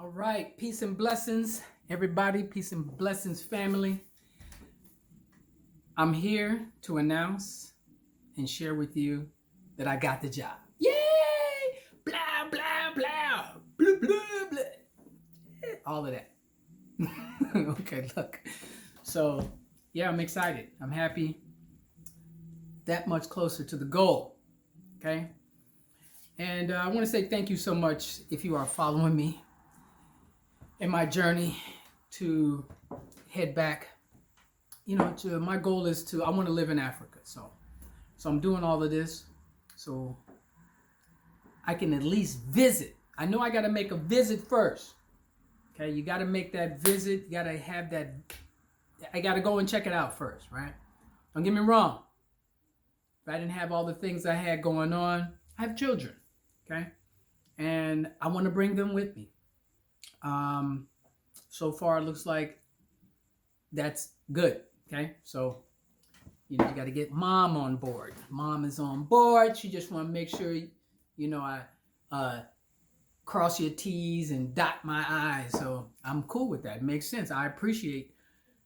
All right, peace and blessings, everybody. Peace and blessings, family. I'm here to announce and share with you that I got the job. Yay! Blah, blah, blah. Blah, blah, blah. All of that. Okay, look. So, yeah, I'm excited. I'm happy. That much closer to the goal. Okay? And I want to say thank you so much if you are following me in my journey to head back. To my goal is I want to live in Africa. So I'm doing all of this so I can at least visit. I know I got to make a visit first. Okay, you got to make that visit. You got to have that. I got to go and check it out first, right? Don't get me wrong. If I didn't have all the things I had going on, I have children, okay? And I want to bring them with me. So far it looks like that's good, okay? So, you got to get mom on board. Mom is on board. She just want to make sure, I cross your T's and dot my I's. So I'm cool with that. It makes sense. I appreciate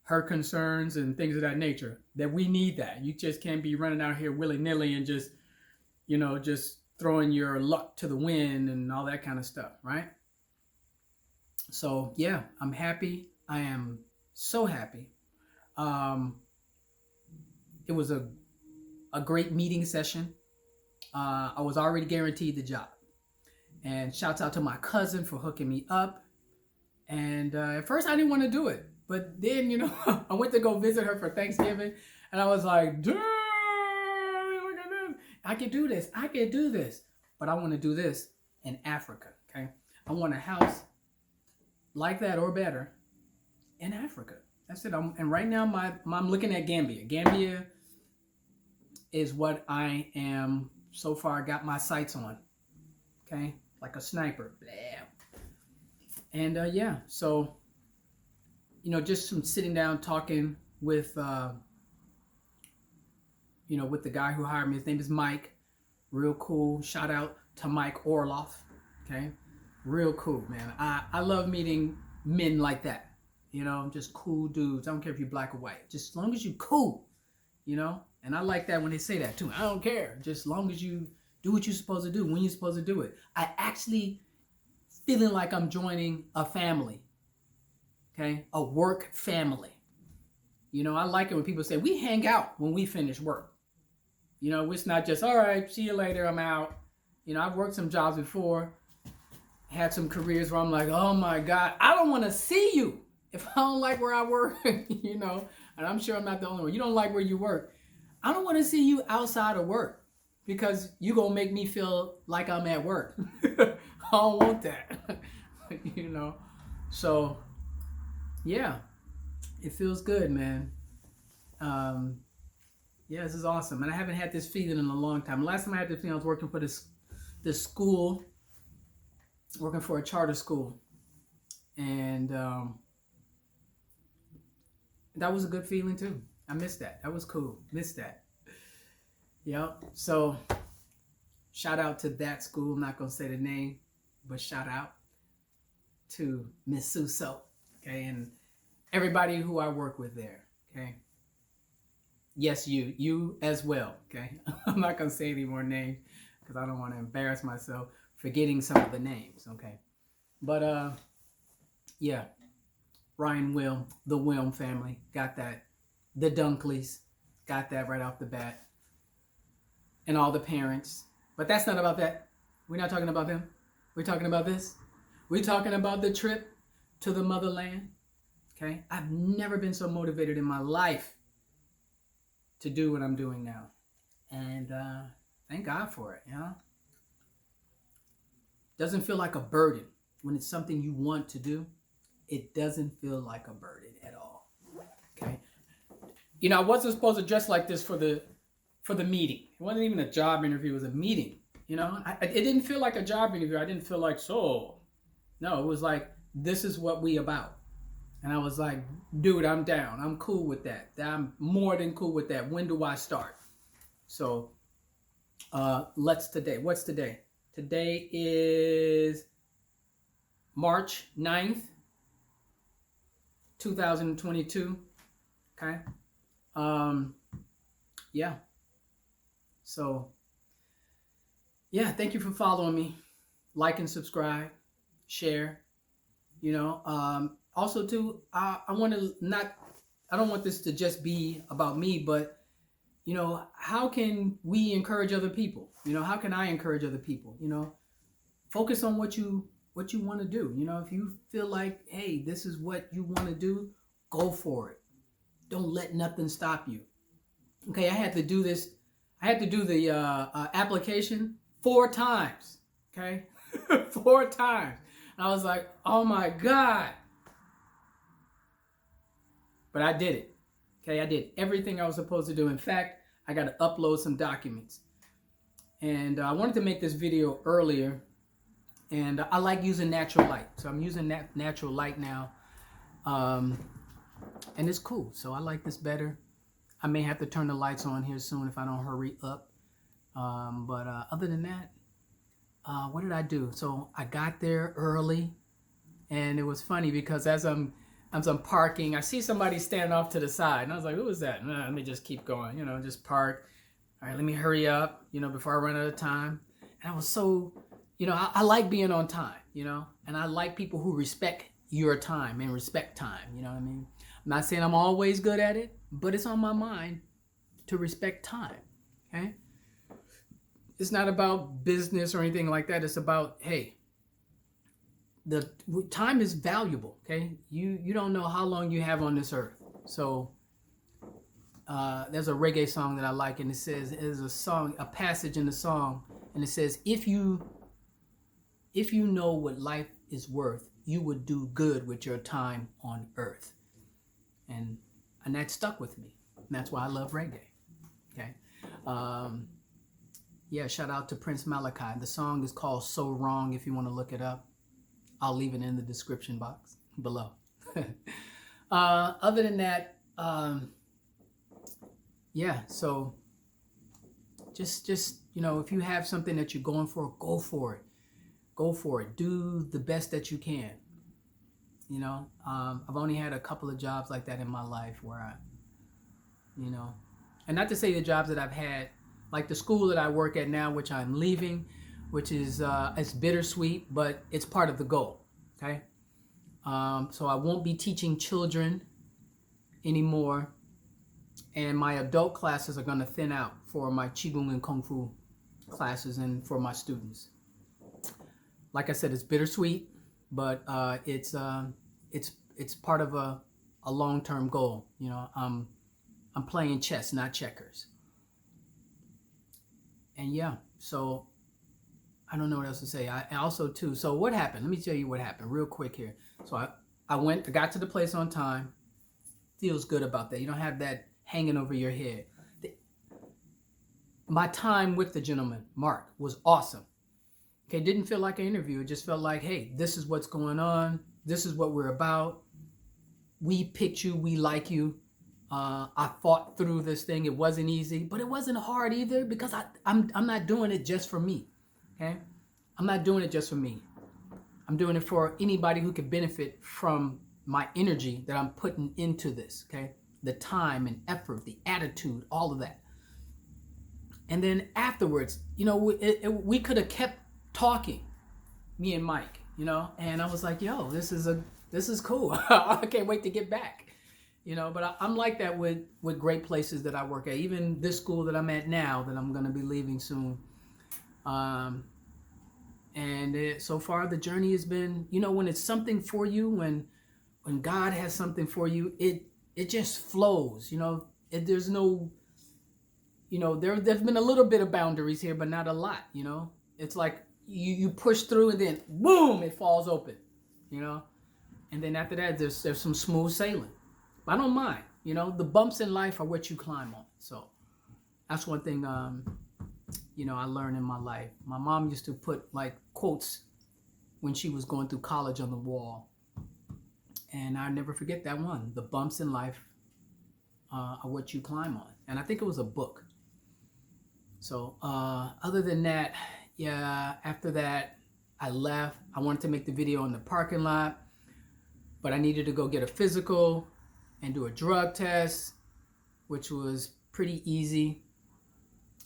her concerns and things of that nature, that we need that. You just can't be running out here willy-nilly and just throwing your luck to the wind and all that kind of stuff, right? So yeah, I'm happy. I am so happy. It was a great meeting session. I was already guaranteed the job. And shouts out to my cousin for hooking me up. And at first I didn't want to do it. But then, I went to go visit her for Thanksgiving. And I was like, dude, look at this. I can do this. I can do this. But I want to do this in Africa, okay? I want a house like that or better in Africa. That's it. And right now, I'm looking at Gambia. Gambia is what I am so far got my sights on, okay? Like a sniper. Blah. And yeah, so, just some sitting down talking with, with the guy who hired me. His name is Mike. Real cool. Shout out to Mike Orloff. Okay. Real cool, man. I love meeting men like that. Just cool dudes. I don't care if you're black or white. Just as long as you cool, And I like that when they say that too. I don't care. Just as long as you do what you're supposed to do, when you're supposed to do it. I actually feeling like I'm joining a family. Okay? A work family. I like it when people say, we hang out when we finish work. It's not just, all right, see you later, I'm out. I've worked some jobs before, had some careers where I'm like, oh my God, I don't want to see you if I don't like where I work, and I'm sure I'm not the only one. You don't like where you work. I don't want to see you outside of work because you're going to make me feel like I'm at work. I don't want that, So, yeah, it feels good, man. Yeah, this is awesome. And I haven't had this feeling in a long time. Last time I had this feeling, I was working for this school, working for a charter school. And that was a good feeling too. I missed that. That was cool. Missed that. Yep. So shout out to that school. I'm not going to say the name, but shout out to Miss Suso. Okay. And everybody who I work with there. Okay. Yes, you as well, okay? I'm not going to say any more names because I don't want to embarrass myself forgetting some of the names, okay? But, yeah, Ryan Will, the Wilm family, got that. The Dunkleys, got that right off the bat. And all the parents. But that's not about that. We're not talking about them. We're talking about this. We're talking about the trip to the motherland, okay? I've never been so motivated in my life to do what I'm doing now. And thank God for it, Doesn't feel like a burden. When it's something you want to do, it doesn't feel like a burden at all. Okay? I wasn't supposed to dress like this for the meeting. It wasn't even a job interview, it was a meeting. It didn't feel like a job interview. I didn't feel like, no, it was like, this is what we about. And I was like, dude, I'm down. I'm cool with that. I'm more than cool with that. When do I start? So, what's today? Today is March 9th, 2022. Okay. Yeah. So, yeah, thank you for following me. Like and subscribe, share. Also too, I want to not. I don't want this to just be about me, but how can we encourage other people? How can I encourage other people? Focus on what you want to do. If you feel like, hey, this is what you want to do, go for it. Don't let nothing stop you. Okay, I had to do this. I had to do the application 4 times. Okay, 4 times. And I was like, oh my God. But I did it. Okay, I did everything I was supposed to do. In fact, I got to upload some documents. And I wanted to make this video earlier. And I like using natural light. So I'm using natural light now. And it's cool. So I like this better. I may have to turn the lights on here soon if I don't hurry up. But other than that, what did I do? So I got there early. And it was funny because as I'm parking, I see somebody standing off to the side. And I was like, who is that? Let me just keep going, just park. All right, let me hurry up, before I run out of time. And I was so, I like being on time, and I like people who respect your time and respect time, you know what I mean? I'm not saying I'm always good at it, but it's on my mind to respect time, okay? It's not about business or anything like that. It's about, hey, the time is valuable, okay? You don't know how long you have on this earth. So there's a reggae song that I like, and it says, there's a passage in the song, and it says, if you know what life is worth, you would do good with your time on earth. And that stuck with me. And that's why I love reggae, okay? Yeah, shout out to Prince Malachi. The song is called So Wrong if you want to look it up. I'll leave it in the description box below. Other than that, yeah, so just if you have something that you're going for, go for it. Go for it. Do the best that you can. I've only had a couple of jobs like that in my life where and not to say the jobs that I've had, like the school that I work at now, which I'm leaving, which is it's bittersweet, but it's part of the goal. Okay, so I won't be teaching children anymore, and my adult classes are going to thin out for my Qigong and Kung Fu classes and for my students. Like I said, it's bittersweet, but it's part of a long-term goal. I'm playing chess, not checkers. And yeah, so I don't know what else to say. I also too. So what happened? Let me tell you what happened real quick here. So I got to the place on time. Feels good about that. You don't have that hanging over your head. My time with the gentleman, Mark, was awesome. Okay, didn't feel like an interview. It just felt like, hey, this is what's going on. This is what we're about. We picked you. We like you. I fought through this thing. It wasn't easy, but it wasn't hard either because I'm not doing it just for me. Okay, I'm not doing it just for me. I'm doing it for anybody who could benefit from my energy that I'm putting into this. Okay, the time and effort, the attitude, all of that. And then afterwards, we could have kept talking, me and Mike, and I was like, yo, this is cool. I can't wait to get back. But I'm like that with great places that I work at. Even this school that I'm at now that I'm going to be leaving soon. So far the journey has been, when it's something for you, when God has something for you, it just flows. There's no, there's been a little bit of boundaries here, but not a lot. It's like you push through and then boom, it falls open. And then after that, there's some smooth sailing. I don't mind. The bumps in life are what you climb on. So that's one thing, I learned in my life. My mom used to put like quotes when she was going through college on the wall. And I never forget that one. The bumps in life are what you climb on. And I think it was a book. So other than that, yeah, after that, I left. I wanted to make the video in the parking lot, but I needed to go get a physical and do a drug test, which was pretty easy.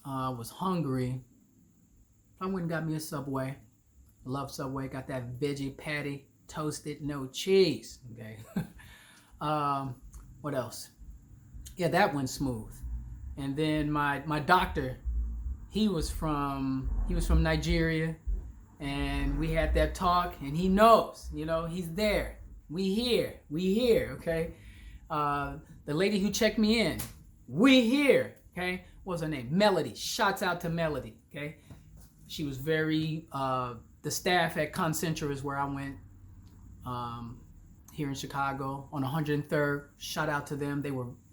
I was hungry. I went and got me a Subway. I love Subway. Got that veggie patty, toasted, no cheese. Okay. What else? Yeah, that went smooth. And then my doctor, he was from Nigeria, and we had that talk, and he knows, he's there. We here, okay? The lady who checked me in, we here, okay? What's her name? Melody. Shouts out to Melody, okay? She was very, the staff at Concentra is where I went, here in Chicago on 103rd. Shout out to them.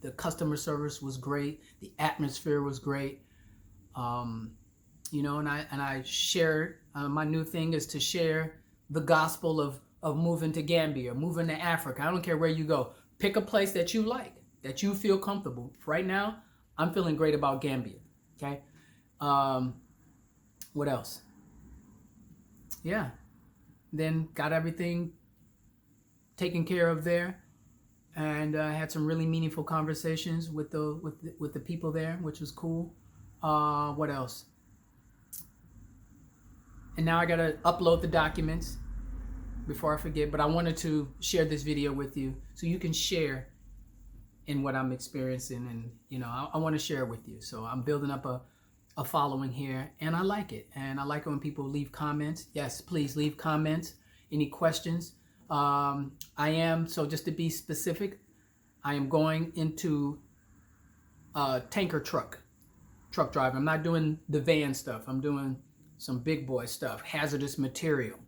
The customer service was great. The atmosphere was great. And I shared, my new thing is to share the gospel of moving to Gambia, moving to Africa. I don't care where you go. Pick a place that you like, that you feel comfortable. Right now, I'm feeling great about Gambia, okay? What else? Yeah. Then got everything taken care of there, and had some really meaningful conversations with the people there, which was cool. What else? And now I gotta upload the documents before I forget, but I wanted to share this video with you so you can share in what I'm experiencing, and I want to share it with you. So I'm building up a following here, and I like it. And I like it when people leave comments. Yes, please leave comments. Any questions? So just to be specific, I am going into tanker truck driving. I'm not doing the van stuff. I'm doing some big boy stuff, hazardous material,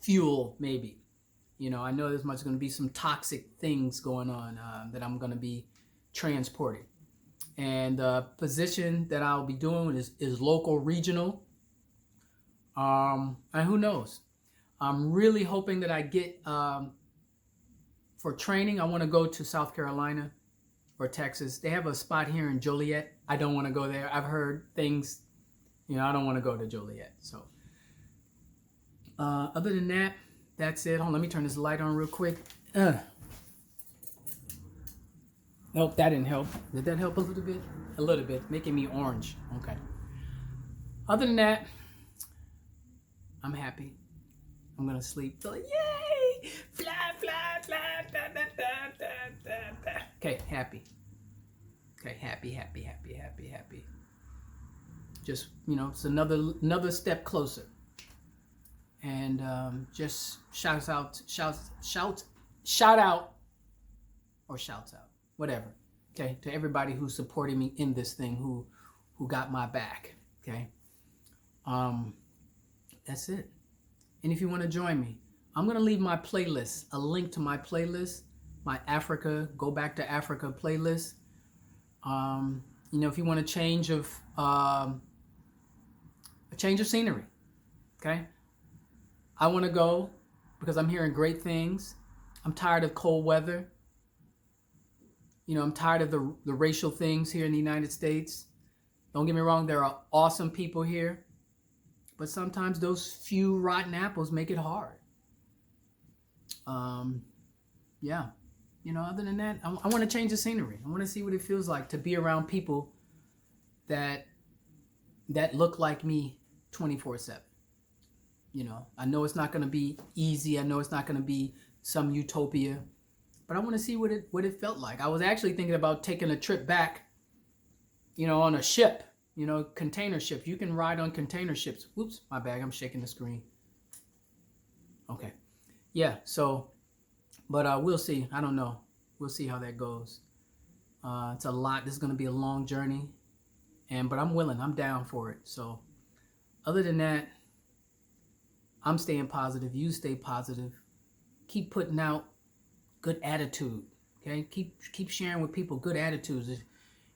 fuel maybe. I know there's going to be some toxic things going on that I'm going to be transporting. And the position that I'll be doing is local, regional. And who knows? I'm really hoping that I get, for training, I want to go to South Carolina or Texas. They have a spot here in Joliet. I don't want to go there. I've heard things, I don't want to go to Joliet. So other than that, that's it. Hold on, let me turn this light on real quick. Nope, that didn't help. Did that help a little bit? A little bit, making me orange. Okay. Other than that, I'm happy. I'm gonna sleep. So, yay! Fly, fly, fly, da, da, da, da, da, da. Okay, happy. Okay, happy. Just, it's another step closer. And just shouts out, whatever. Okay, to everybody who's supporting me in this thing, who got my back. Okay. That's it. And if you want to join me, I'm going to leave my playlist, a link to my playlist, my Go Back to Africa playlist. If you want a change of scenery, okay? I want to go because I'm hearing great things. I'm tired of cold weather. I'm tired of the racial things here in the United States. Don't get me wrong, there are awesome people here. But sometimes those few rotten apples make it hard. Yeah. Other than that, I want to change the scenery. I want to see what it feels like to be around people that look like me 24/7. I know it's not going to be easy. I know it's not going to be some utopia. But I want to see what it felt like. I was actually thinking about taking a trip back, on a ship. Container ships. You can ride on container ships. Whoops, my bad. I'm shaking the screen. Okay. Yeah, so, but we'll see. I don't know. We'll see how that goes. It's a lot. This is going to be a long journey. But I'm willing. I'm down for it. So, other than that, I'm staying positive. You stay positive. Keep putting out good attitude. Okay? Keep sharing with people good attitudes.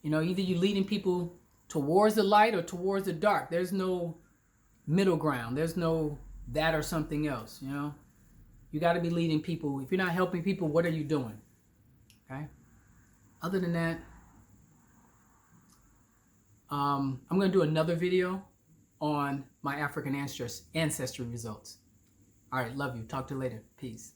Either you're leading people towards the light or towards the dark. There's no middle ground. There's no that or something else, You got to be leading people. If you're not helping people, what are you doing? Okay? Other than that, I'm going to do another video on my African ancestry results. All right, love you. Talk to you later. Peace.